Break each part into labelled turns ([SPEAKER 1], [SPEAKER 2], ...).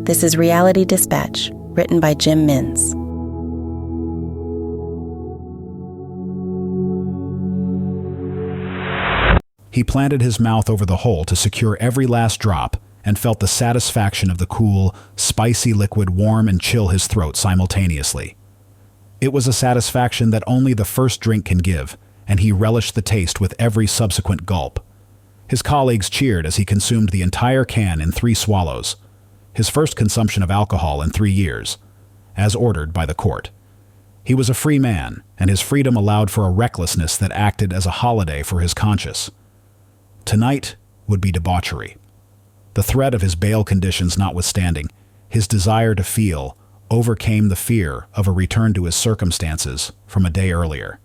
[SPEAKER 1] This is Reality Dispatch, written by Jim Mins.
[SPEAKER 2] He planted his mouth over the hole to secure every last drop and felt the satisfaction of the cool, spicy liquid warm and chill his throat simultaneously. It was a satisfaction that only the first drink can give, and he relished the taste with every subsequent gulp. His colleagues cheered as he consumed the entire can in 3 swallows, his first consumption of alcohol in 3 years, as ordered by the court. He was a free man, and his freedom allowed for a recklessness that acted as a holiday for his conscience. Tonight would be debauchery. The threat of his bail conditions notwithstanding, his desire to feel overcame the fear of a return to his circumstances from a day earlier.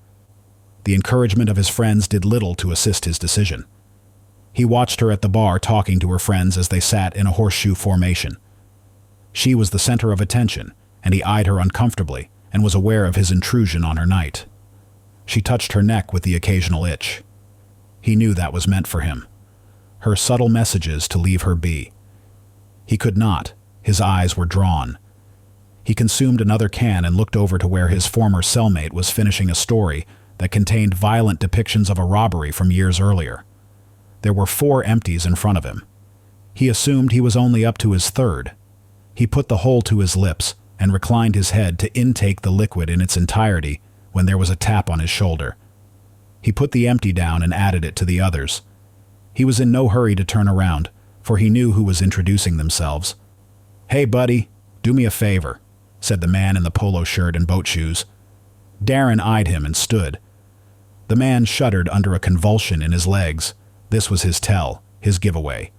[SPEAKER 2] The encouragement of his friends did little to assist his decision. He watched her at the bar talking to her friends as they sat in a horseshoe formation. She was the center of attention, and he eyed her uncomfortably and was aware of his intrusion on her night. She touched her neck with the occasional itch. He knew that was meant for him. Her subtle messages to leave her be. He could not. His eyes were drawn. He consumed another can and looked over to where his former cellmate was finishing a story that contained violent depictions of a robbery from years earlier. There were 4 empties in front of him. He assumed he was only up to his 3rd. He put the whole to his lips and reclined his head to intake the liquid in its entirety when there was a tap on his shoulder. He put the empty down and added it to the others. He was in no hurry to turn around, for he knew who was introducing themselves. "Hey, buddy, do me a favor," said the man in the polo shirt and boat shoes. Darren eyed him and stood. The man shuddered under a convulsion in his legs. This was his tell, his giveaway.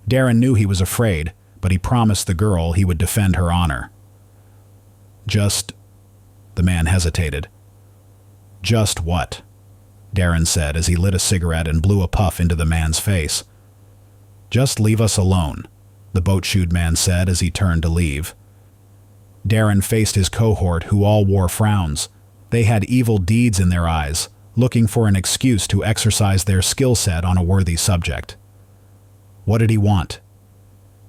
[SPEAKER 2] Darren knew he was afraid, but he promised the girl he would defend her honor. The man hesitated. "Just what?" Darren said as he lit a cigarette and blew a puff into the man's face. "Just leave us alone," the boat-shoed man said as he turned to leave. Darren faced his cohort, who all wore frowns. They had evil deeds in their eyes, looking for an excuse to exercise their skill set on a worthy subject. What did he want?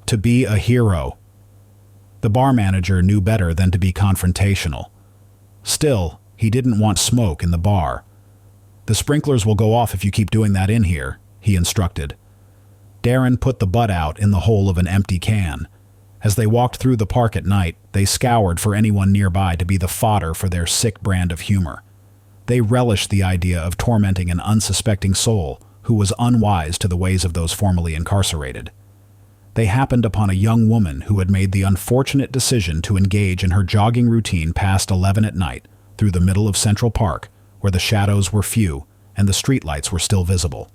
[SPEAKER 2] To be a hero. The bar manager knew better than to be confrontational. Still, he didn't want smoke in the bar. "The sprinklers will go off if you keep doing that in here," he instructed. Darren put the butt out in the hole of an empty can. As they walked through the park at night, they scoured for anyone nearby to be the fodder for their sick brand of humor. They relished the idea of tormenting an unsuspecting soul who was unwise to the ways of those formerly incarcerated. They happened upon a young woman who had made the unfortunate decision to engage in her jogging routine past 11 at night through the middle of Central Park, where the shadows were few and the streetlights were still visible.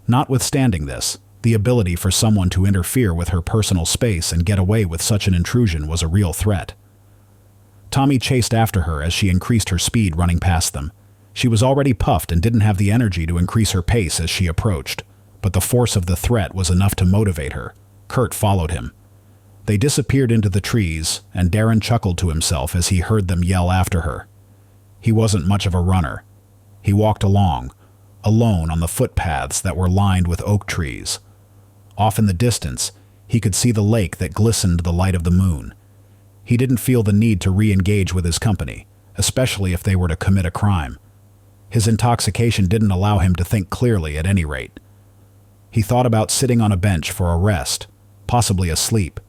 [SPEAKER 2] Notwithstanding this, the ability for someone to interfere with her personal space and get away with such an intrusion was a real threat. Tommy chased after her as she increased her speed running past them. She was already puffed and didn't have the energy to increase her pace as she approached, but the force of the threat was enough to motivate her. Kurt followed him. They disappeared into the trees, and Darren chuckled to himself as he heard them yell after her. He wasn't much of a runner. He walked along, alone on the footpaths that were lined with oak trees. Off in the distance, he could see the lake that glistened the light of the moon. He didn't feel the need to re-engage with his company, especially if they were to commit a crime. His intoxication didn't allow him to think clearly at any rate. He thought about sitting on a bench for a rest, possibly asleep.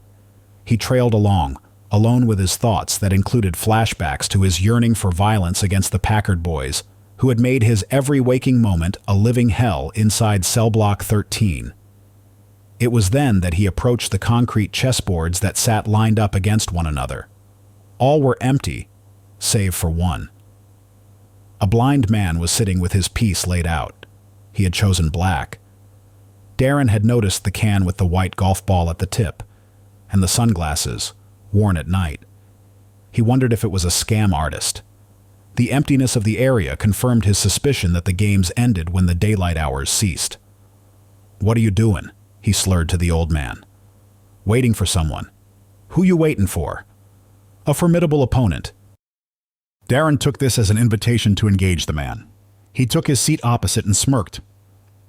[SPEAKER 2] He trailed along, alone with his thoughts that included flashbacks to his yearning for violence against the Packard boys, who had made his every waking moment a living hell inside cell block 13. It was then that he approached the concrete chessboards that sat lined up against one another. All were empty, save for one. A blind man was sitting with his piece laid out. He had chosen black. Darren had noticed the can with the white golf ball at the tip, and the sunglasses, worn at night. He wondered if it was a scam artist. The emptiness of the area confirmed his suspicion that the games ended when the daylight hours ceased. "What are you doing?" he slurred to the old man. "Waiting for someone." "Who you waiting for?" "A formidable opponent." Darren took this as an invitation to engage the man. He took his seat opposite and smirked.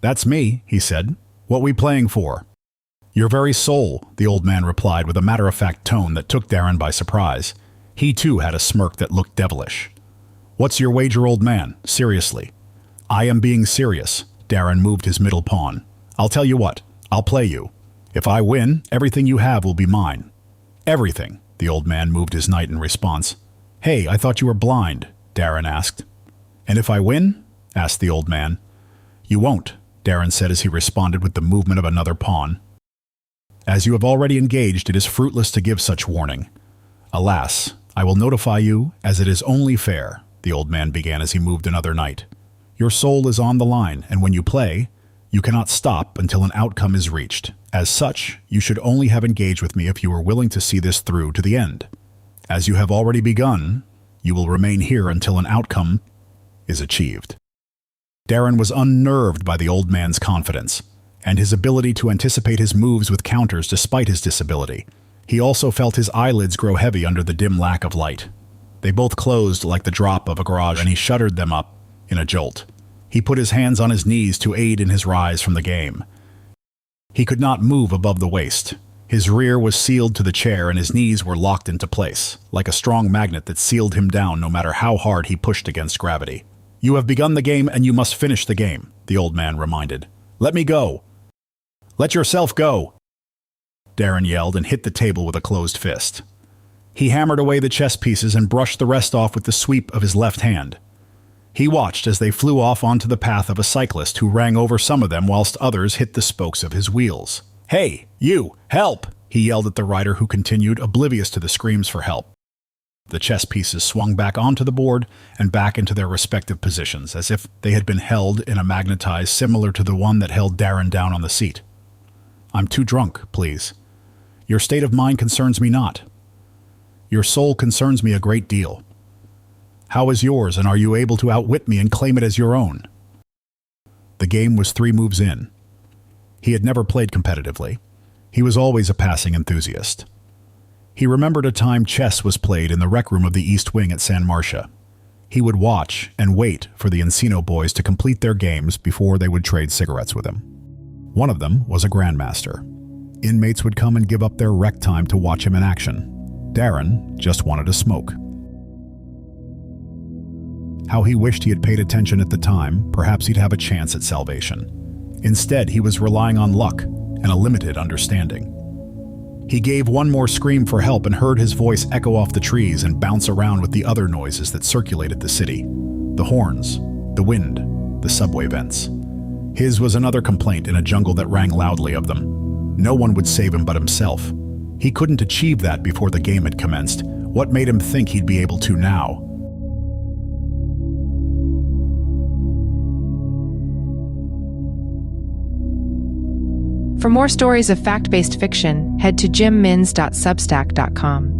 [SPEAKER 2] "That's me," he said. "What we playing for?" Your very soul, the old man replied with a matter-of-fact tone that took Darren by surprise. He too had a smirk that looked devilish. What's your wager, old man? Seriously. I am being serious. Darren moved his middle pawn. I'll tell you what, I'll play you. If I win, everything you have will be mine. Everything, the old man moved his knight in response. Hey, I thought you were blind, Darren asked. And if I win? Asked the old man. You won't, Darren said as he responded with the movement of another pawn. As you have already engaged, it is fruitless to give such warning. Alas, I will notify you, as it is only fair, the old man began as he moved another knight. Your soul is on the line, and when you play, you cannot stop until an outcome is reached. As such, you should only have engaged with me if you were willing to see this through to the end. As you have already begun, you will remain here until an outcome is achieved. Darren was unnerved by the old man's confidence, and his ability to anticipate his moves with counters despite his disability. He also felt his eyelids grow heavy under the dim lack of light. They both closed like the drop of a garage, and he shuttered them up in a jolt. He put his hands on his knees to aid in his rise from the game. He could not move above the waist. His rear was sealed to the chair and his knees were locked into place, like a strong magnet that sealed him down no matter how hard he pushed against gravity. You have begun the game and you must finish the game, the old man reminded. Let me go. Let yourself go, Darren yelled and hit the table with a closed fist. He hammered away the chess pieces and brushed the rest off with the sweep of his left hand. He watched as they flew off onto the path of a cyclist who rang over some of them whilst others hit the spokes of his wheels. Hey, you, help! He yelled at the rider who continued, oblivious to the screams for help. The chess pieces swung back onto the board and back into their respective positions, as if they had been held in a magnetize similar to the one that held Darren down on the seat. I'm too drunk, please. Your state of mind concerns me not. Your soul concerns me a great deal. How is yours, and are you able to outwit me and claim it as your own? The game was 3 moves in. He had never played competitively. He was always a passing enthusiast. He remembered a time chess was played in the rec room of the East Wing at San Marcia. He would watch and wait for the Encino boys to complete their games before they would trade cigarettes with him. One of them was a grandmaster. Inmates would come and give up their rec time to watch him in action. Darren just wanted to smoke. How he wished he had paid attention at the time, perhaps he'd have a chance at salvation. Instead, he was relying on luck and a limited understanding. He gave one more scream for help and heard his voice echo off the trees and bounce around with the other noises that circulated the city. The horns, the wind, the subway vents. His was another complaint in a jungle that rang loudly of them. No one would save him but himself. He couldn't achieve that before the game had commenced. What made him think he'd be able to now?
[SPEAKER 3] For more stories of fact-based fiction, head to jimmins.substack.com.